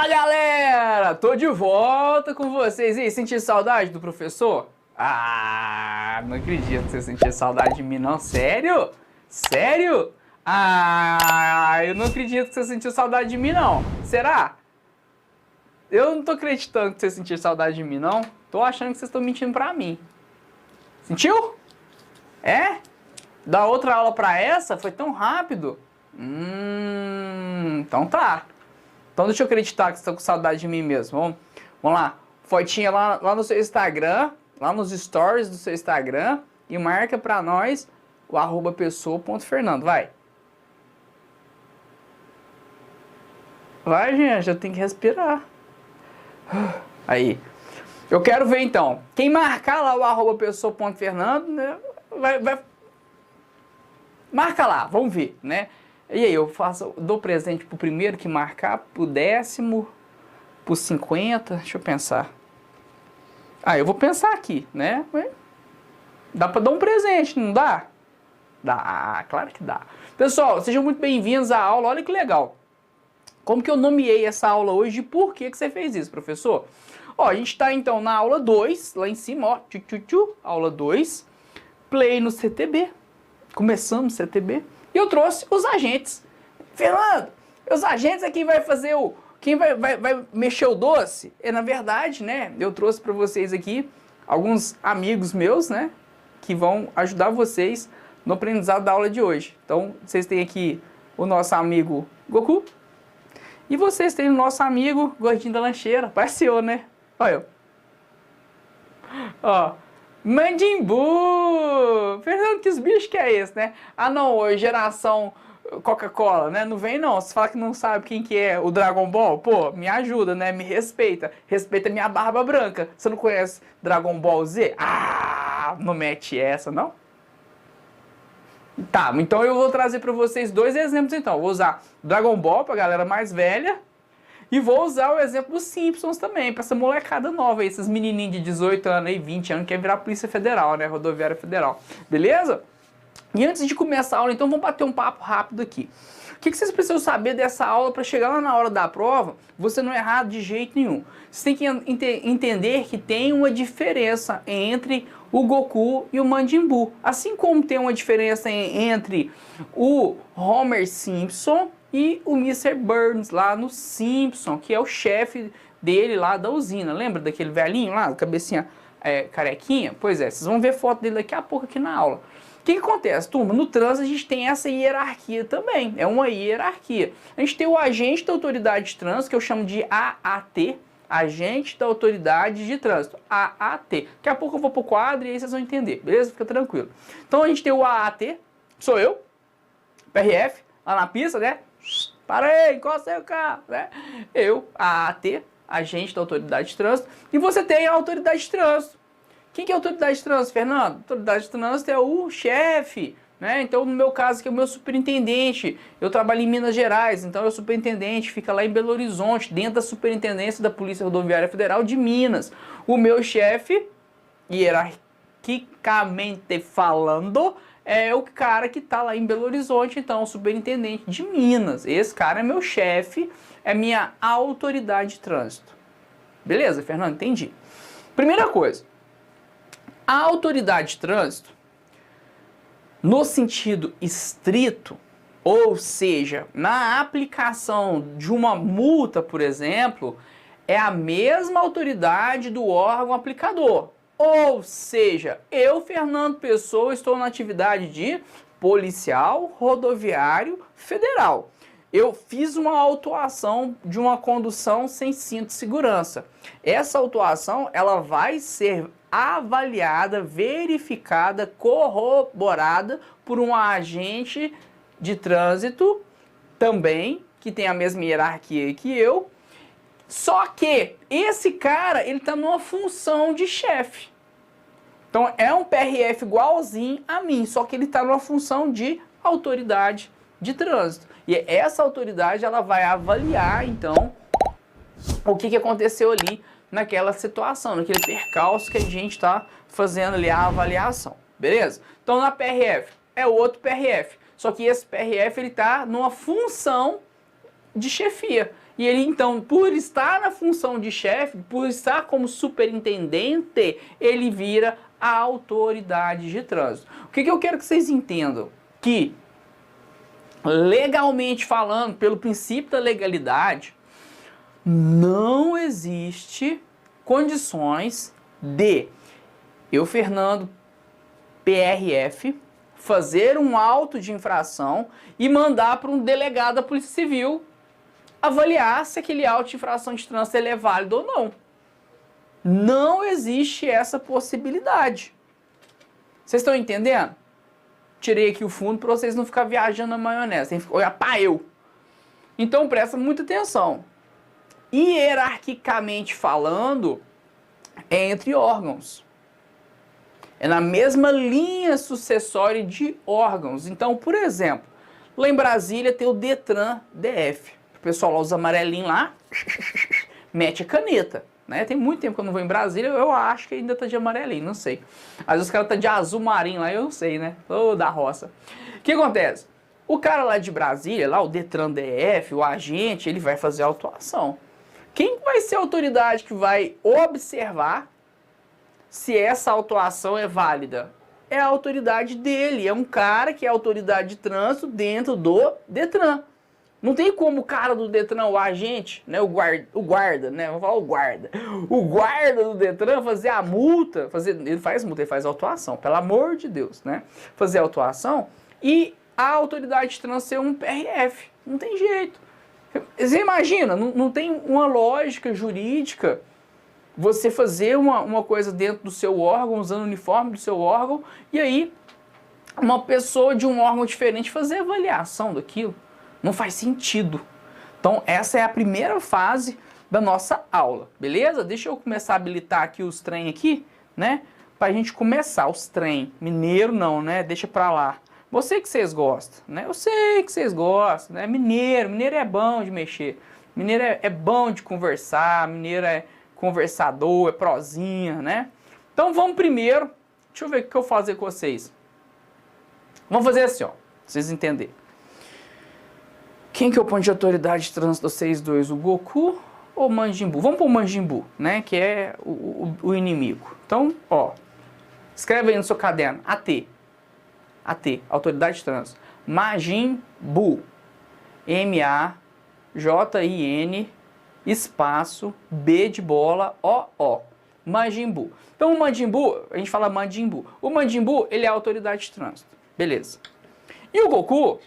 Fala galera, tô de volta com vocês. E aí, sentiu saudade do professor? Ah, não acredito que você sentiu saudade de mim não, sério? Sério? Ah, eu não acredito que você sentiu saudade de mim não, será? Eu não tô acreditando que você sentiu saudade de mim não, tô achando que vocês estão mentindo pra mim. Sentiu? É? Da outra aula pra essa foi tão rápido? Então tá. Então deixa eu acreditar que você tá com saudade de mim mesmo. Vamos lá. Fotinha lá no seu Instagram, lá nos stories do seu Instagram e marca pra nós o @pessoa.fernando. Vai. Vai, gente, eu tenho que respirar. Aí. Eu quero ver então. Quem marcar lá o @pessoa.fernando, né, vai. Marca lá, vamos ver, né? E aí, eu dou presente pro primeiro que marcar, pro 10º, pro 50, deixa eu pensar. Ah, eu vou pensar aqui, né? Dá pra dar um presente, não dá? Dá, claro que dá. Pessoal, sejam muito bem-vindos à aula, olha que legal. Como que eu nomeei essa aula hoje e por que você fez isso, professor? Ó, a gente tá então na aula 2, lá em cima, ó, aula 2, play no CTB. Começamos o CTB. E eu trouxe os agentes. Fernando, os agentes é quem vai fazer o... Quem vai mexer o doce? É, na verdade, né, eu trouxe para vocês aqui alguns amigos meus, né, que vão ajudar vocês no aprendizado da aula de hoje. Então, vocês têm aqui o nosso amigo Goku. E vocês têm o nosso amigo Gordinho da Lancheira. Parece eu, né? Olha eu. Ó. Majin Buu! Fernando, que os bichos que é esse, né? Ah não, geração Coca-Cola, né? Não vem não, você fala que não sabe quem que é o Dragon Ball, pô, me ajuda, né? Me respeita. Respeita minha barba branca. Você não conhece Dragon Ball Z? Ah, não mete essa, não? Tá, então eu vou trazer pra vocês dois exemplos então. Vou usar Dragon Ball pra galera mais velha. E vou usar o exemplo dos Simpsons também, pra essa molecada nova aí, esses menininhos de 18 anos aí, 20 anos, que quer virar Polícia Federal, né, Rodoviária Federal, beleza? E antes de começar a aula, então, vamos bater um papo rápido aqui. O que vocês precisam saber dessa aula para chegar lá na hora da prova, você não errar de jeito nenhum? Você tem que entender que tem uma diferença entre o Goku e o Majin Buu. Assim como tem uma diferença entre o Homer Simpson e o Mr. Burns lá no Simpson, que é o chefe dele lá da usina. Lembra daquele velhinho lá, cabecinha carequinha? Pois é, vocês vão ver foto dele daqui a pouco aqui na aula. O que acontece, turma? No trânsito a gente tem essa hierarquia também, é uma hierarquia. A gente tem o agente da autoridade de trânsito, que eu chamo de AAT, agente da autoridade de trânsito, AAT. Daqui a pouco eu vou pro quadro e aí vocês vão entender, beleza? Fica tranquilo. Então a gente tem o AAT, sou eu, PRF, lá na pista, né? Parei, encosta aí o carro, né? Eu, AAT, agente da autoridade de trânsito, e você tem a autoridade de trânsito. Quem que é a autoridade de trânsito, Fernando? A autoridade de trânsito é o chefe, né? Então, no meu caso, que é o meu superintendente, eu trabalho em Minas Gerais, então é o superintendente, fica lá em Belo Horizonte, dentro da superintendência da Polícia Rodoviária Federal de Minas. O meu chefe, hierarquicamente falando, é o cara que tá lá em Belo Horizonte, então, o superintendente de Minas. Esse cara é meu chefe, é minha autoridade de trânsito. Beleza, Fernando? Entendi. Primeira coisa. A autoridade de trânsito, no sentido estrito, ou seja, na aplicação de uma multa, por exemplo, é a mesma autoridade do órgão aplicador. Ou seja, eu, Fernando Pessoa, estou na atividade de policial rodoviário federal. Eu fiz uma autuação de uma condução sem cinto de segurança. Essa autuação, ela vai ser avaliada, verificada, corroborada por um agente de trânsito também, que tem a mesma hierarquia que eu, só que esse cara, ele está numa função de chefe. Então é um PRF igualzinho a mim, só que ele está numa função de autoridade de trânsito. E essa autoridade, ela vai avaliar, então, o que aconteceu ali naquela situação, naquele percalço que a gente está fazendo ali a avaliação, beleza? Então na PRF é outro PRF, só que esse PRF ele está numa função de chefia. E ele, então, por estar na função de chefe, por estar como superintendente, ele vira a autoridade de trânsito. O que eu quero que vocês entendam? Que, legalmente falando, pelo princípio da legalidade, não existe condições de eu, Fernando, PRF, fazer um auto de infração e mandar para um delegado da Polícia Civil avaliar se aquele auto de infração de trânsito é válido ou não. Não existe essa possibilidade. Vocês estão entendendo? Tirei aqui o fundo para vocês não ficarem viajando na maionese. Tem que olhar para eu. Então presta muita atenção. Hierarquicamente falando, é entre órgãos. É na mesma linha sucessória de órgãos. Então, por exemplo, lá em Brasília tem o Detran DF. O pessoal lá usa amarelinho lá, mete a caneta. Né? Tem muito tempo que eu não vou em Brasília, eu acho que ainda tá de amarelinho, não sei. Às vezes os caras tá de azul marinho lá, eu não sei, né? Ô, da roça. O que acontece? O cara lá de Brasília, lá o Detran DF, o agente, ele vai fazer a autuação. Quem vai ser a autoridade que vai observar se essa autuação é válida? É a autoridade dele, é um cara que é autoridade de trânsito dentro do Detran. Não tem como o cara do Detran, o agente, né, o guarda, né, vamos falar o guarda do Detran fazer a multa, ele faz multa, ele faz autuação, pelo amor de Deus, né, fazer a autuação e a autoridade de trânsito ser um PRF, não tem jeito. Você imagina, não tem uma lógica jurídica você fazer uma coisa dentro do seu órgão, usando o uniforme do seu órgão, e aí uma pessoa de um órgão diferente fazer avaliação daquilo. Não faz sentido. Então, essa é a primeira fase da nossa aula, beleza? Deixa eu começar a habilitar aqui os trem aqui, né? Pra gente começar os trem. Mineiro não, né? Deixa pra lá. Você que vocês gostam, né? Eu sei que vocês gostam, né? Mineiro é bom de mexer. Mineiro é bom de conversar, mineiro é conversador, é prosinha, né? Então, vamos primeiro. Deixa eu ver o que eu vou fazer com vocês. Vamos fazer assim, ó. Pra vocês entenderem. Quem que eu ponho de autoridade de trânsito 6-2? O Goku ou o Majin Buu? Vamos pôr o Majin Buu, né? Que é o inimigo. Então, ó. Escreve aí no seu caderno. AT. AT. Autoridade de trânsito. Majin Buu. M-A-J-I-N espaço B de bola O-O. Majin Buu. Então, o Majin Buu, a gente fala Majin Buu. O Majin Buu, ele é a autoridade de trânsito. Beleza. E o Goku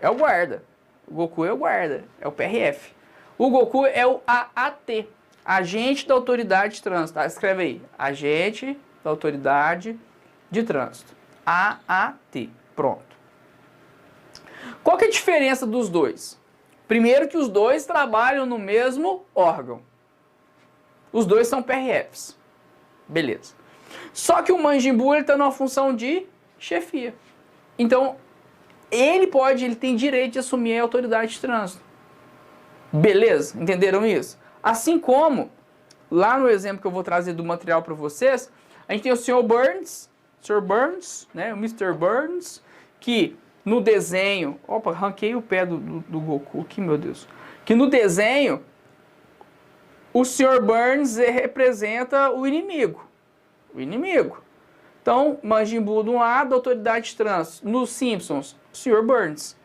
é o guarda. O Goku é o guarda, é o PRF. O Goku é o AAT, agente da autoridade de trânsito. Tá? Escreve aí, agente da autoridade de trânsito. AAT, pronto. Qual que é a diferença dos dois? Primeiro que os dois trabalham no mesmo órgão. Os dois são PRFs. Beleza. Só que o Majin Buu está numa função de chefia. Então, ele tem direito de assumir a autoridade de trânsito. Beleza? Entenderam isso? Assim como, lá no exemplo que eu vou trazer do material para vocês, a gente tem o Sr. Burns, né, o Mr. Burns, que no desenho... Opa, arranquei o pé do Goku aqui, meu Deus. Que no desenho, o Sr. Burns representa o inimigo. O inimigo. Então, Majin Buu de um lado, autoridade de trânsito. Nos Simpsons, Sr. Burns.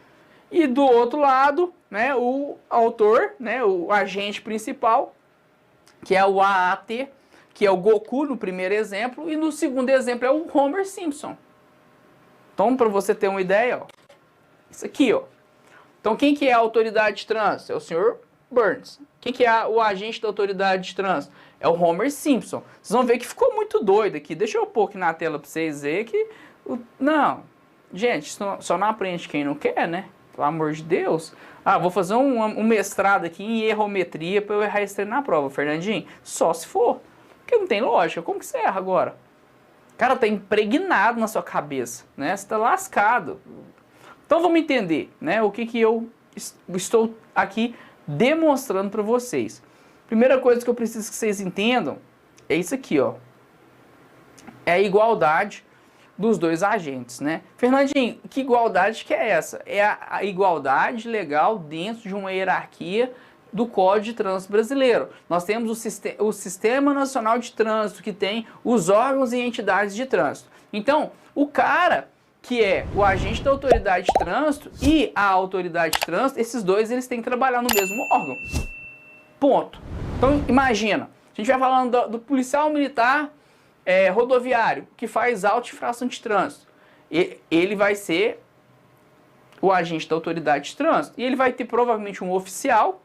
E do outro lado, né, o autor, né, o agente principal, que é o AAT, que é o Goku no primeiro exemplo, e no segundo exemplo é o Homer Simpson. Então, para você ter uma ideia, ó, isso aqui, ó. Então, quem que é a autoridade de trânsito? É o Sr. Burns. Quem que é o agente da autoridade de trânsito? É o Homer Simpson. Vocês vão ver que ficou muito doido aqui. Deixa eu pôr aqui na tela para vocês verem que... Não, gente, só não aprende quem não quer, né? Pelo amor de Deus. Ah, vou fazer um mestrado aqui em errometria para eu errar esse treino na prova, Fernandinho. Só se for. Porque não tem lógica. Como que você erra agora? Cara, tá impregnado na sua cabeça, né? Você tá lascado. Então vamos entender, né? O que eu estou aqui demonstrando para vocês. Primeira coisa que eu preciso que vocês entendam é isso aqui, ó. É a igualdade dos dois agentes, né? Fernandinho, que igualdade que é essa? É a igualdade legal dentro de uma hierarquia do Código de Trânsito Brasileiro. Nós temos o Sistema Nacional de Trânsito, que tem os órgãos e entidades de trânsito. Então, o cara que é o agente da autoridade de trânsito e a autoridade de trânsito, esses dois eles têm que trabalhar no mesmo órgão. Ponto. Então, imagina, a gente vai falando do policial militar rodoviário, que faz auto-infração de trânsito. Ele vai ser o agente da autoridade de trânsito. E ele vai ter provavelmente um oficial,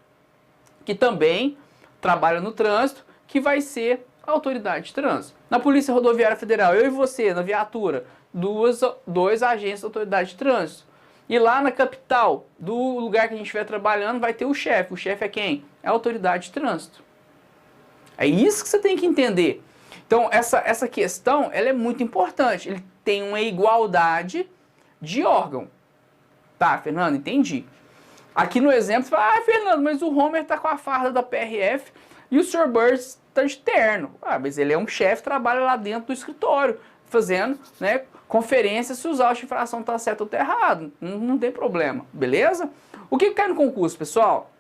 que também trabalha no trânsito, que vai ser a autoridade de trânsito. Na Polícia Rodoviária Federal, eu e você, na viatura, dois agentes da autoridade de trânsito. E lá na capital, do lugar que a gente estiver trabalhando, vai ter o chefe. O chefe é quem? É a autoridade de trânsito. É isso que você tem que entender. Então, essa questão, ela é muito importante. Ele tem uma igualdade de órgão. Tá, Fernando? Entendi. Aqui no exemplo, você fala, Fernando, mas o Homer tá com a farda da PRF e o Sr. Burns tá de terno. Mas ele é um chefe, trabalha lá dentro do escritório, fazendo, né, conferência se os autos de infração tá certo ou tá errado. Não tem problema, beleza? O que cai no concurso, pessoal?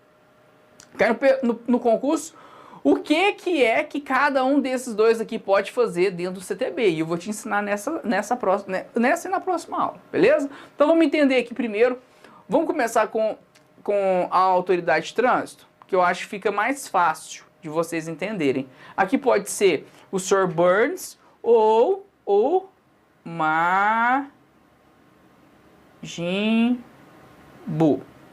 Cai no concurso o que é que cada um desses dois aqui pode fazer dentro do CTB. E eu vou te ensinar nessa e na próxima aula, beleza? Então vamos entender aqui primeiro. Vamos começar com a autoridade de trânsito, que eu acho que fica mais fácil de vocês entenderem. Aqui pode ser o Sr. Burns ou o Majimbu,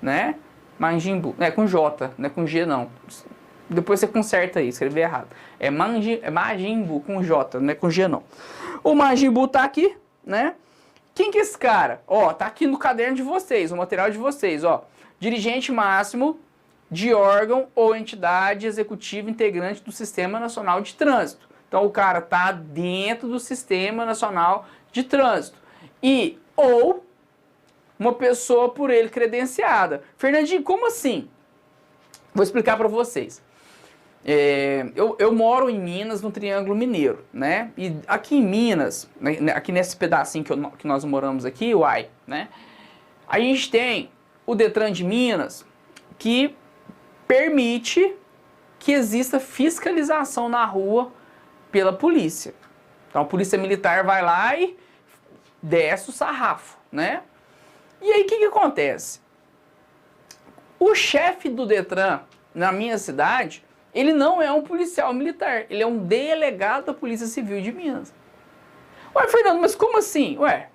né? Majimbu, é com J, não é com G não. Depois você conserta aí, escrever errado. É Majimbu com J, não é com G não. O Majimbu tá aqui, né? Quem que é esse cara? Ó, tá aqui no caderno de vocês, o material de vocês, ó. Dirigente máximo de órgão ou entidade executiva integrante do Sistema Nacional de Trânsito. Então o cara tá dentro do Sistema Nacional de Trânsito. Ou uma pessoa por ele credenciada. Fernandinho, como assim? Vou explicar para vocês. Eu moro em Minas, no Triângulo Mineiro, né? E aqui em Minas, aqui nesse pedacinho que nós moramos aqui, né? A gente tem o Detran de Minas, que permite que exista fiscalização na rua pela polícia. Então a polícia militar vai lá e desce o sarrafo, né? E aí o que acontece? O chefe do Detran, na minha cidade, ele não é um policial militar, ele é um delegado da Polícia Civil de Minas. Ué, Fernando, mas como assim? Ué,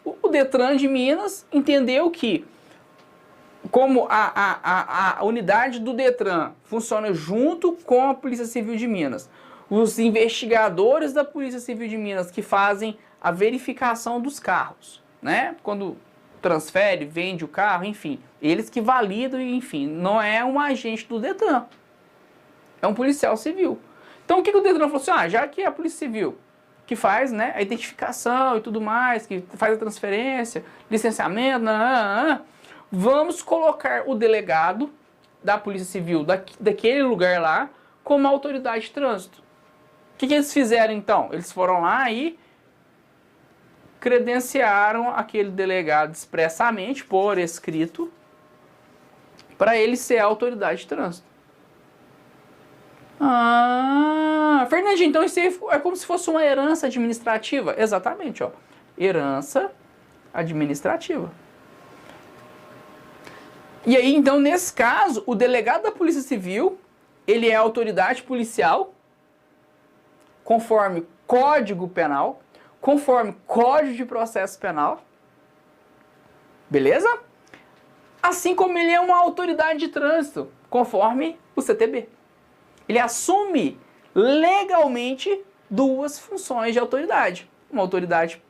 o Detran de Minas entendeu que, como a unidade do Detran funciona junto com a Polícia Civil de Minas, os investigadores da Polícia Civil de Minas que fazem a verificação dos carros, né? Quando transfere, vende o carro, enfim, eles que validam, enfim, não é um agente do Detran, é um policial civil. Então o que o Detran falou assim, já que é a Polícia Civil que faz, né, a identificação e tudo mais, que faz a transferência, licenciamento, vamos colocar o delegado da Polícia Civil daquele lugar lá como autoridade de trânsito. O que eles fizeram então? Eles foram lá e credenciaram aquele delegado expressamente, por escrito, para ele ser a autoridade de trânsito. Fernandinho, então isso aí é como se fosse uma herança administrativa. Exatamente, ó. Herança administrativa. E aí, então, nesse caso, o delegado da Polícia Civil, ele é a autoridade policial, conforme Código Penal, conforme Código de Processo Penal, beleza? Assim como ele é uma autoridade de trânsito, conforme o CTB. Ele assume legalmente duas funções de autoridade. Uma autoridade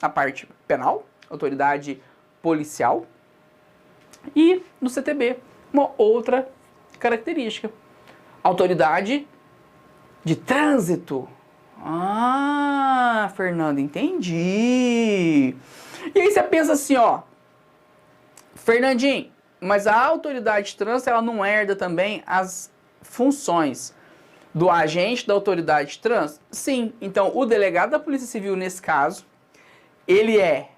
na parte penal, autoridade policial, e no CTB, uma outra característica, autoridade de trânsito. Fernando, entendi. E aí você pensa assim, ó, Fernandinho, mas a autoridade de trânsito, ela não herda também as funções do agente da autoridade de trânsito? Sim. Então, o delegado da Polícia Civil, nesse caso, Ele é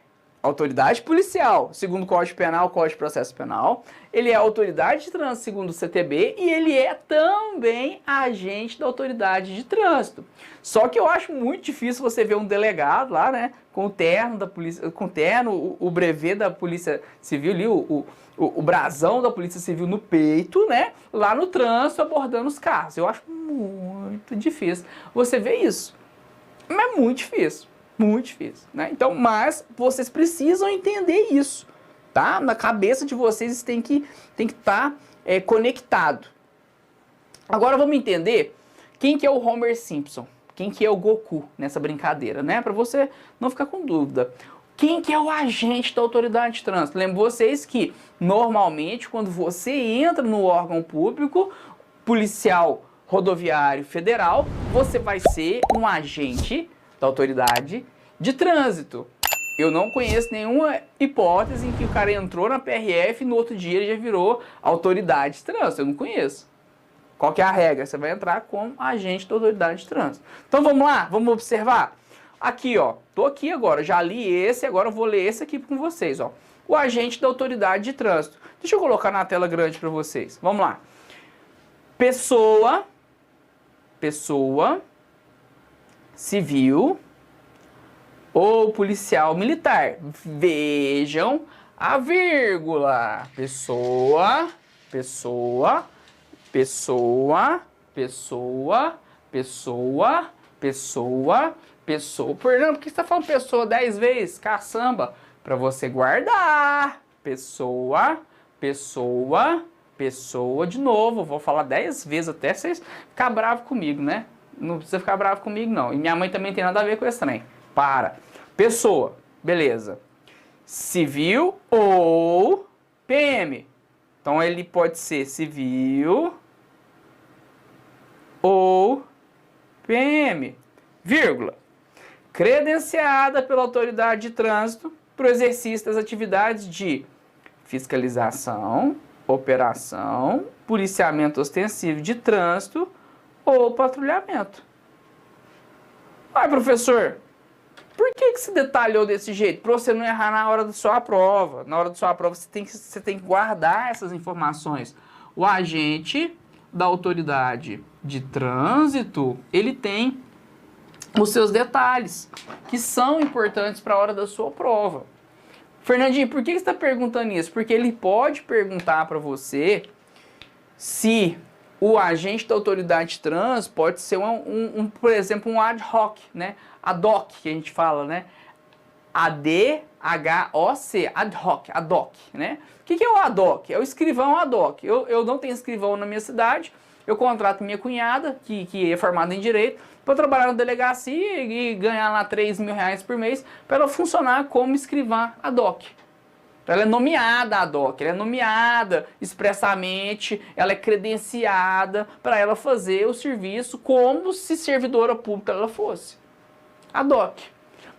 autoridade policial, segundo o Código Penal, Código de Processo Penal. Ele é autoridade de trânsito, segundo o CTB. E ele é também agente da autoridade de trânsito. Só que eu acho muito difícil você ver um delegado lá, né, com o terno da polícia, com o terno, o brevet da Polícia Civil ali, o brasão da Polícia Civil no peito, né, lá no trânsito abordando os carros. Eu acho muito difícil você ver isso. Mas é muito difícil. Muito difícil, né? Então, mas vocês precisam entender isso, tá? Na cabeça de vocês tem que estar conectado. Agora vamos entender quem que é o Homer Simpson, quem que é o Goku nessa brincadeira, né? Para você não ficar com dúvida. Quem que é o agente da autoridade de trânsito? Lembro vocês que, normalmente, quando você entra no órgão público, policial rodoviário federal, você vai ser um agente da autoridade de trânsito. Eu não conheço nenhuma hipótese em que o cara entrou na PRF e no outro dia ele já virou autoridade de trânsito. Eu não conheço. Qual que é a regra? Você vai entrar como agente da autoridade de trânsito. Então vamos lá, vamos observar. Aqui, ó, tô aqui agora, já li esse, agora eu vou ler esse aqui com vocês, ó. O agente da autoridade de trânsito. Deixa eu colocar na tela grande para vocês. Vamos lá. Pessoa civil ou policial militar. Vejam a vírgula. Pessoa. Fernando, por que você está falando pessoa 10 vezes? Caçamba. Para você guardar. Pessoa de novo. Vou falar 10 vezes até vocês ficar bravos comigo, né? Não precisa ficar bravo comigo, não. E minha mãe também tem nada a ver com esse trem. Para. Pessoa. Beleza. Civil ou PM. Então ele pode ser civil ou PM. Vírgula. Credenciada pela autoridade de trânsito para o exercício das atividades de fiscalização, operação, policiamento ostensivo de trânsito ou patrulhamento. Ai, professor, por que você detalhou desse jeito? Para você não errar na hora da sua prova. Na hora da sua prova você tem que guardar essas informações. O agente da autoridade de trânsito, ele tem os seus detalhes, que são importantes para a hora da sua prova. Fernandinho, por que você está perguntando isso? Porque ele pode perguntar para você se o agente da autoridade de trânsito pode ser por exemplo, um ad hoc, né? Ad hoc, que a gente fala, né? A-D-H-O-C, ad hoc, né? O que é o ad hoc? É o escrivão ad hoc. Eu não tenho escrivão na minha cidade, eu contrato minha cunhada, que é formada em Direito, para trabalhar na delegacia e ganhar lá 3 mil reais por mês, para ela funcionar como escrivã ad hoc. Então ela é nomeada ad hoc, ela é nomeada expressamente, ela é credenciada para ela fazer o serviço como se servidora pública ela fosse. Ad hoc.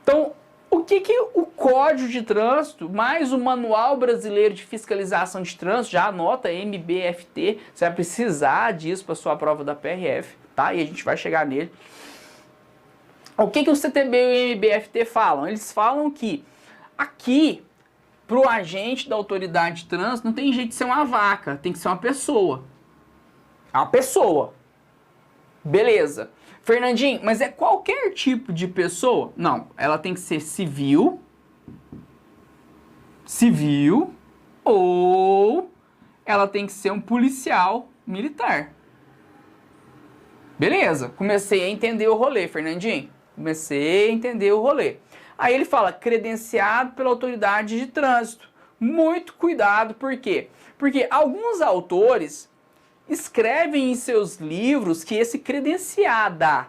Então, o que o Código de Trânsito, mais o Manual Brasileiro de Fiscalização de Trânsito, já anota MBFT, você vai precisar disso para sua prova da PRF, tá? E a gente vai chegar nele. O que o CTB e o MBFT falam? Eles falam que aqui, para o agente da autoridade de trânsito, não tem jeito de ser uma vaca, tem que ser uma pessoa. É uma pessoa. Beleza. Fernandinho, mas é qualquer tipo de pessoa? Não, ela tem que ser civil, ou ela tem que ser um policial militar. Beleza, comecei a entender o rolê, Fernandinho. Comecei a entender o rolê. Aí ele fala, credenciado pela autoridade de trânsito. Muito cuidado, por quê? Porque alguns autores escrevem em seus livros que esse credenciada,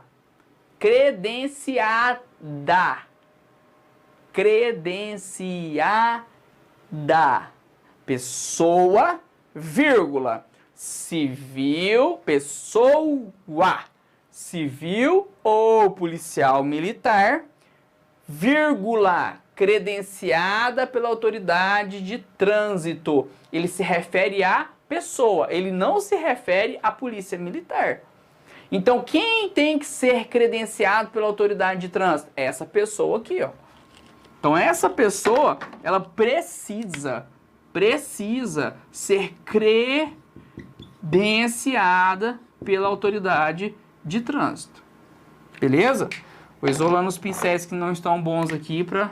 pessoa, vírgula, civil, pessoa, civil ou policial militar, vírgula, credenciada pela autoridade de trânsito. Ele se refere a pessoa, ele não se refere à polícia militar. Então, quem tem que ser credenciado pela autoridade de trânsito? Essa pessoa aqui, ó. Então essa pessoa, ela precisa ser credenciada pela autoridade de trânsito. Beleza? Vou isolando os pincéis que não estão bons aqui pra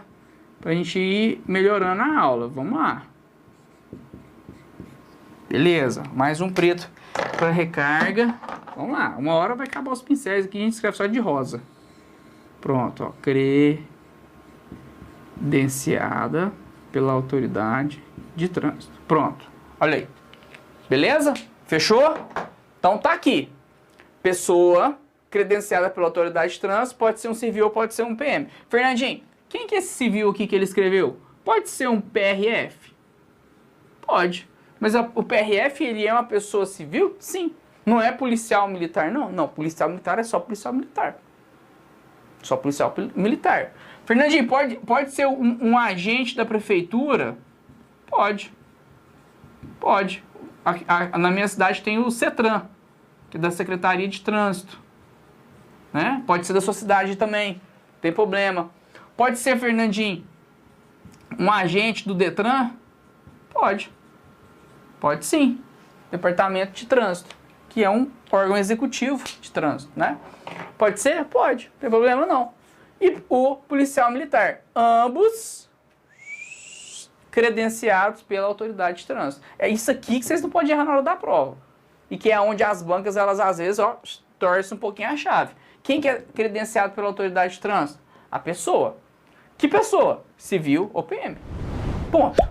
gente ir melhorando a aula. Vamos lá. Beleza, mais um preto para recarga. Vamos lá, uma hora vai acabar os pincéis aqui, a gente escreve só de rosa. Pronto, ó, credenciada pela autoridade de trânsito. Pronto, olha aí. Beleza? Fechou? Então tá aqui. Pessoa credenciada pela autoridade de trânsito, pode ser um civil ou pode ser um PM. Fernandinho, quem que é esse civil aqui que ele escreveu? Pode ser um PRF? Pode. Mas o PRF, ele é uma pessoa civil? Sim. Não é policial militar, não. Não, policial militar é só policial militar. Só policial militar. Fernandinho, pode ser um agente da prefeitura? Pode. Pode. Na minha cidade tem o CETRAN, que é da Secretaria de Trânsito. Né? Pode ser da sua cidade também. Não tem problema. Pode ser, Fernandinho, um agente do DETRAN? Pode. Pode sim. Departamento de Trânsito, que é um órgão executivo de trânsito, né? Pode ser? Pode. Não tem problema não. E o policial militar. Ambos credenciados pela autoridade de trânsito. É isso aqui que vocês não podem errar na hora da prova. E que é onde as bancas, elas às vezes, ó, torcem um pouquinho a chave. Quem que é credenciado pela autoridade de trânsito? A pessoa. Que pessoa? Civil ou PM. Ponto.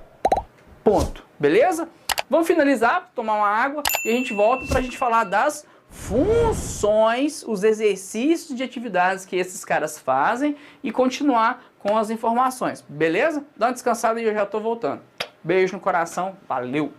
Ponto. Beleza? Vamos finalizar, tomar uma água e a gente volta para a gente falar das funções, os exercícios de atividades que esses caras fazem e continuar com as informações. Beleza? Dá uma descansada e eu já estou voltando. Beijo no coração. Valeu!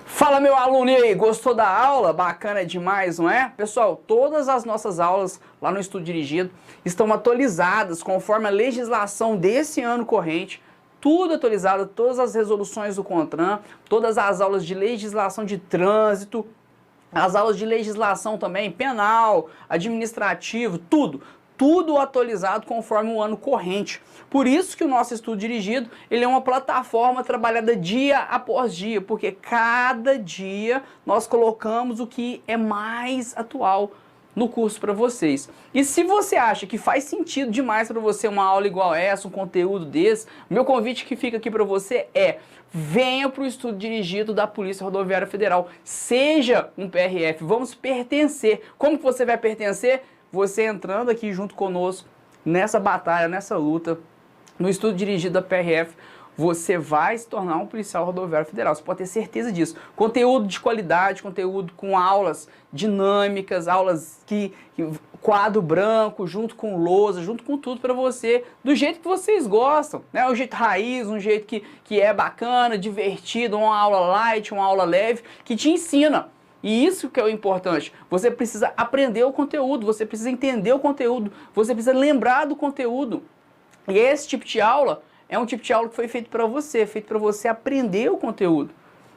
Fala, meu aluno, e aí, gostou da aula? Bacana demais, não é? Pessoal, todas as nossas aulas lá no Estudo Dirigido estão atualizadas conforme a legislação desse ano corrente. Tudo atualizado, todas as resoluções do CONTRAN, todas as aulas de legislação de trânsito, as aulas de legislação também, penal, administrativo, tudo atualizado conforme o ano corrente. Por isso que o nosso Estudo Dirigido, ele é uma plataforma trabalhada dia após dia, porque cada dia nós colocamos o que é mais atual no curso para vocês. E se você acha que faz sentido demais para você uma aula igual essa, um conteúdo desse, meu convite que fica aqui para você é: venha para o Estudo Dirigido da Polícia Rodoviária Federal. Seja um PRF, vamos pertencer. Como que você vai pertencer? Você entrando aqui junto conosco nessa batalha, nessa luta, no Estudo Dirigido da PRF, você vai se tornar um policial rodoviário federal. Você pode ter certeza disso. Conteúdo de qualidade, conteúdo com aulas dinâmicas, aulas quadro branco, junto com lousa, junto com tudo para você, do jeito que vocês gostam, né? Um jeito raiz, um jeito que é bacana, divertido, uma aula light, uma aula leve, que te ensina. E isso que é o importante. Você precisa aprender o conteúdo, você precisa entender o conteúdo, você precisa lembrar do conteúdo. E esse tipo de aula é um tipo de aula que foi feito para você aprender o conteúdo.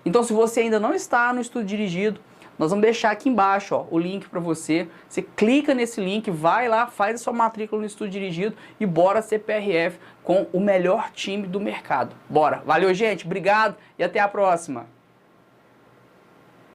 Então, se você ainda não está no Estudo Dirigido, nós vamos deixar aqui embaixo, ó, o link para você. Você clica nesse link, vai lá, faz a sua matrícula no Estudo Dirigido e bora ser PRF com o melhor time do mercado. Bora! Valeu, gente, obrigado e até a próxima!